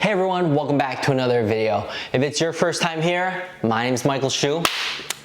Hey everyone, welcome back to another video. If it's your first time here, my name is Michael Shu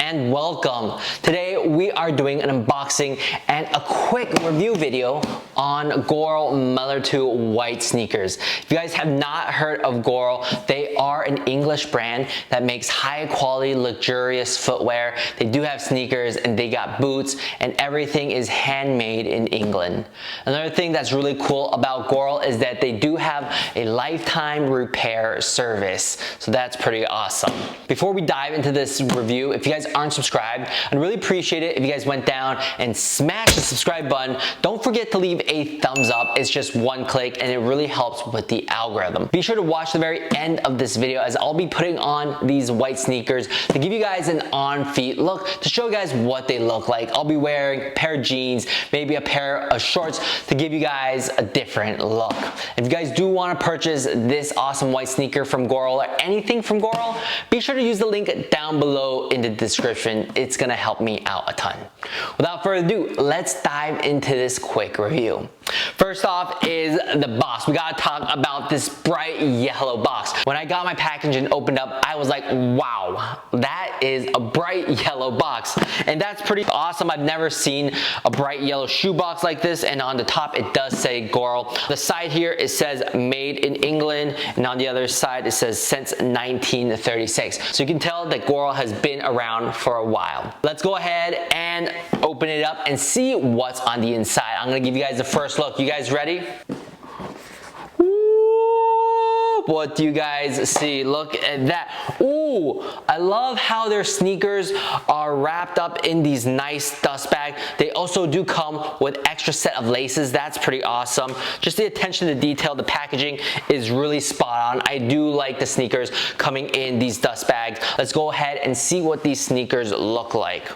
and welcome. Today we are doing an unboxing and a quick review video on GORL Mellor 2 white sneakers. If you guys have not heard of GORL, they are an English brand that makes high quality, luxurious footwear. They do have sneakers and they got boots and everything is handmade in England. Another thing that's really cool about GORL is that they do have a lifetime repair service. So that's pretty awesome. Before we dive into this review, if you guys aren't subscribed, I'd really appreciate it if you guys went down and smashed the subscribe button. Don't forget to leave a thumbs up. It's just one click and it really helps with the algorithm. Be sure to watch the very end of this video as I'll be putting on these white sneakers to give you guys an on-feet look, to show you guys what they look like. I'll be wearing a pair of jeans, maybe a pair of shorts to give you guys a different look. If you guys do want to purchase this awesome white sneaker from GORL or anything from GORL, be sure to use the link down below in the description. It's gonna help me out a ton. Without further ado, let's dive into this quick review. First off is the box. We gotta talk about this bright yellow box. When I got my package and opened up, I was like, wow, that is a bright yellow box. And that's pretty awesome. I've never seen a bright yellow shoe box like this. And on the top, it does say GORL. The side here, it says made in England. And on the other side, it says since 1936. So you can tell that GORL has been around for a while. Let's go ahead and open it up and see what's on the inside. I'm gonna give you guys the first look. You guys ready? Ooh, what do you guys see? Look at that. Ooh, I love how their sneakers are wrapped up in these nice dust bags. They also do come with extra set of laces. That's pretty awesome. Just the attention to detail, the packaging is really spot on. I do like the sneakers coming in these dust bags. Let's go ahead and see what these sneakers look like.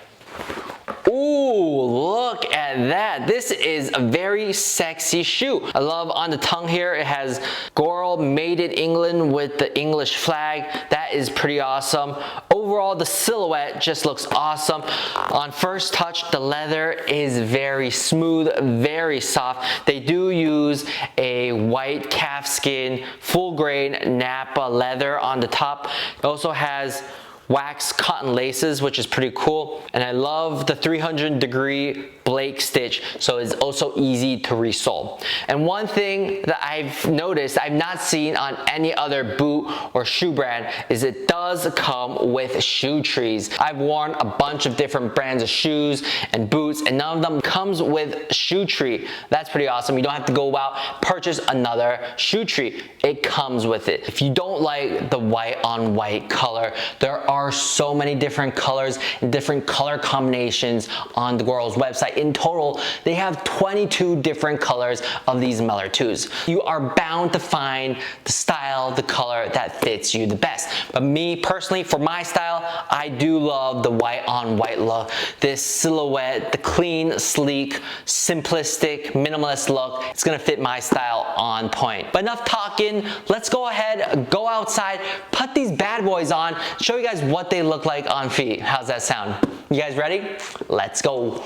Ooh, look at that. This is a very sexy shoe. I love on the tongue here, it has GORL made in England with the English flag. That is pretty awesome. Overall, the silhouette just looks awesome. On first touch, the leather is very smooth, very soft. They do use a white calfskin, full grain Napa leather on the top. It also has wax cotton laces, which is pretty cool. And I love the 300-degree Blake stitch, so it's also easy to resole. And one thing that I've noticed, I've not seen on any other boot or shoe brand, is it does come with shoe trees. I've worn a bunch of different brands of shoes and boots, and none of them comes with shoe tree. That's pretty awesome. You don't have to go out, purchase another shoe tree. It comes with it. If you don't like the white on white color, there are so many different colors and different color combinations on the GORL's website. In total, they have 22 different colors of these Mellor 2s. You are bound to find the style, the color that fits you the best. But me personally, for my style, I do love the white on white look. This silhouette, the clean, sleek, simplistic, minimalist look, it's gonna fit my style on point. But enough talking, let's go ahead, go outside, put these bad boys on, show you guys what they look like on feet. How's that sound? You guys ready? Let's go.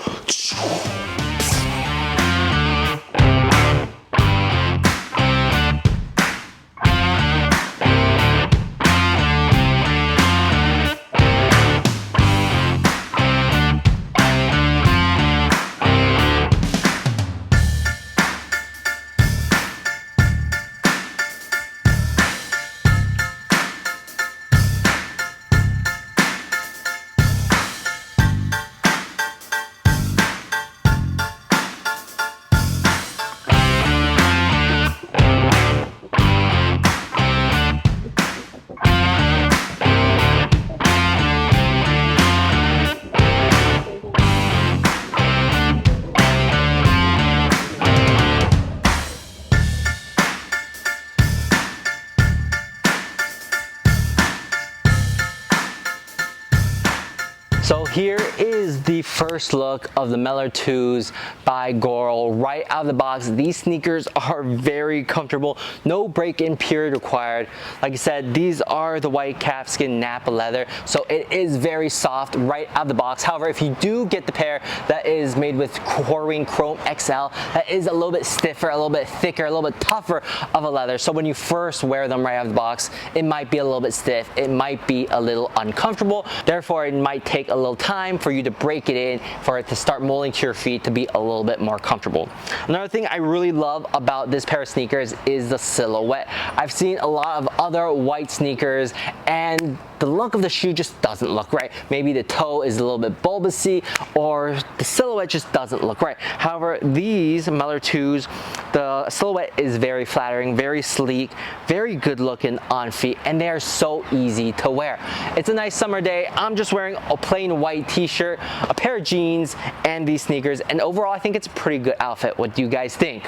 So here is is the first look of the Mellor 2s by Goral. Right out of the box, these sneakers are very comfortable. No break-in period required. Like I said, these are the white calfskin Napa leather, so it is very soft right out of the box. However, if you do get the pair that is made with Chlorine Chrome XL, that is a little bit stiffer, a little bit thicker, a little bit tougher of a leather. So when you first wear them right out of the box, it might be a little bit stiff. It might be a little uncomfortable. Therefore, it might take a little time for you to break it in, for it to start molding to your feet to be a little bit more comfortable. Another thing I really love about this pair of sneakers is the silhouette. I've seen a lot of other white sneakers and the look of the shoe just doesn't look right. Maybe the toe is a little bit bulbousy or the silhouette just doesn't look right. However, these Mellor 2s, the silhouette is very flattering, very sleek, very good looking on feet, and they are so easy to wear. It's a nice summer day. I'm just wearing a plain white t-shirt, a pair of jeans, and these sneakers, and overall I think it's a pretty good outfit. What do you guys think?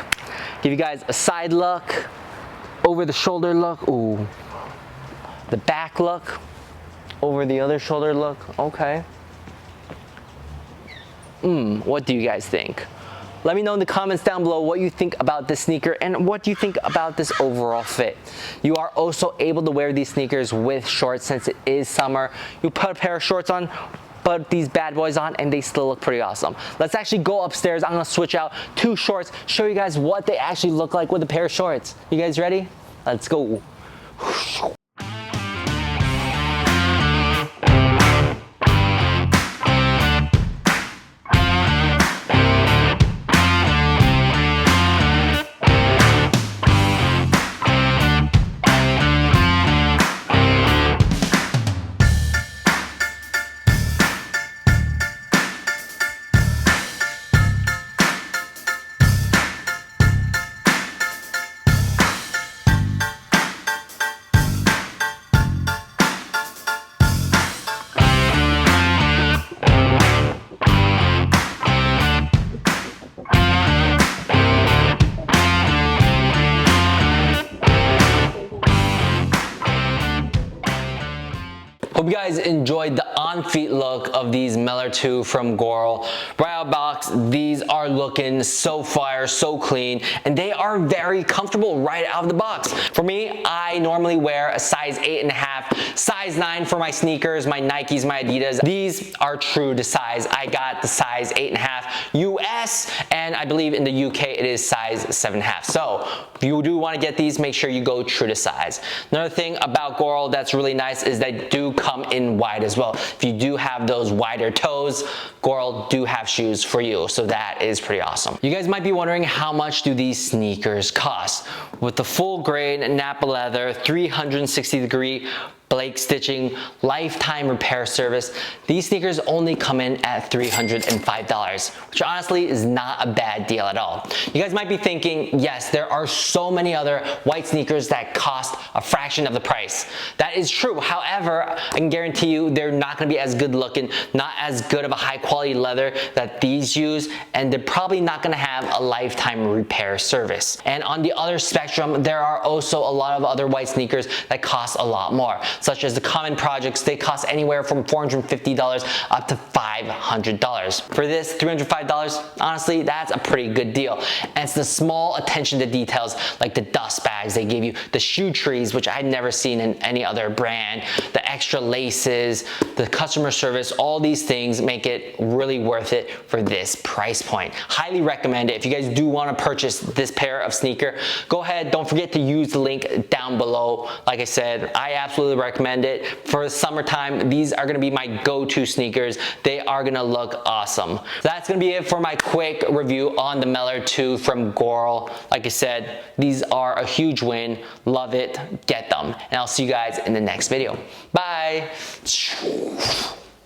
Give you guys a side look, over the shoulder look, ooh, the back look, over the other shoulder look, okay. What do you guys think? Let me know in the comments down below what you think about this sneaker and what do you think about this overall fit. You are also able to wear these sneakers with shorts since it is summer. You put a pair of shorts on, put these bad boys on, and they still look pretty awesome. Let's actually go upstairs. I'm gonna switch out 2 shorts, show you guys what they actually look like with a pair of shorts. You guys ready? Let's go. Hope you guys enjoyed the on-feet look of these Mellor 2 from Goral. Right out of the box, these are looking so fire, so clean, and they are very comfortable right out of the box. For me, I normally wear a size 8.5, size 9 for my sneakers, my Nikes, my Adidas. These are true to size. I got the size 8.5 US, and I believe in the UK it is size 7.5. So if you do want to get these, make sure you go true to size. Another thing about Goral that's really nice is they do come in wide as well. If you do have those wider toes, Goral do have shoes for you, so that is pretty awesome. You guys might be wondering, how much do these sneakers cost? With the full grain Napa leather, 360-degree Blake stitching, lifetime repair service, these sneakers only come in at $305, which honestly is not a bad deal at all. You guys might be thinking, yes, there are so many other white sneakers that cost a fraction of the price. That is true. However, I can guarantee you they're not going to be as good looking, not as good of a high quality leather that these use, and they're probably not going to have a lifetime repair service. And on the other spectrum, there are also a lot of other white sneakers that cost a lot more, such as the Common Projects. They cost anywhere from $450 up to $500. For this, $305, honestly, that's a pretty good deal. And it's the small attention to details, like the dust bags they give you, the shoe trees, which I've never seen in any other brand, the extra laces, the customer service, all these things make it really worth it for this price point. Highly recommend it. If you guys do want to purchase this pair of sneaker, go ahead. Don't forget to use the link down below. Like I said, I absolutely recommend it. For the summertime, these are going to be my go-to sneakers. They are going to look awesome. So that's going to be it for my quick review on the Mellor 2 from Goral. Like I said, these are a huge win. Love it. Get them. And I'll see you guys in the next video. Bye.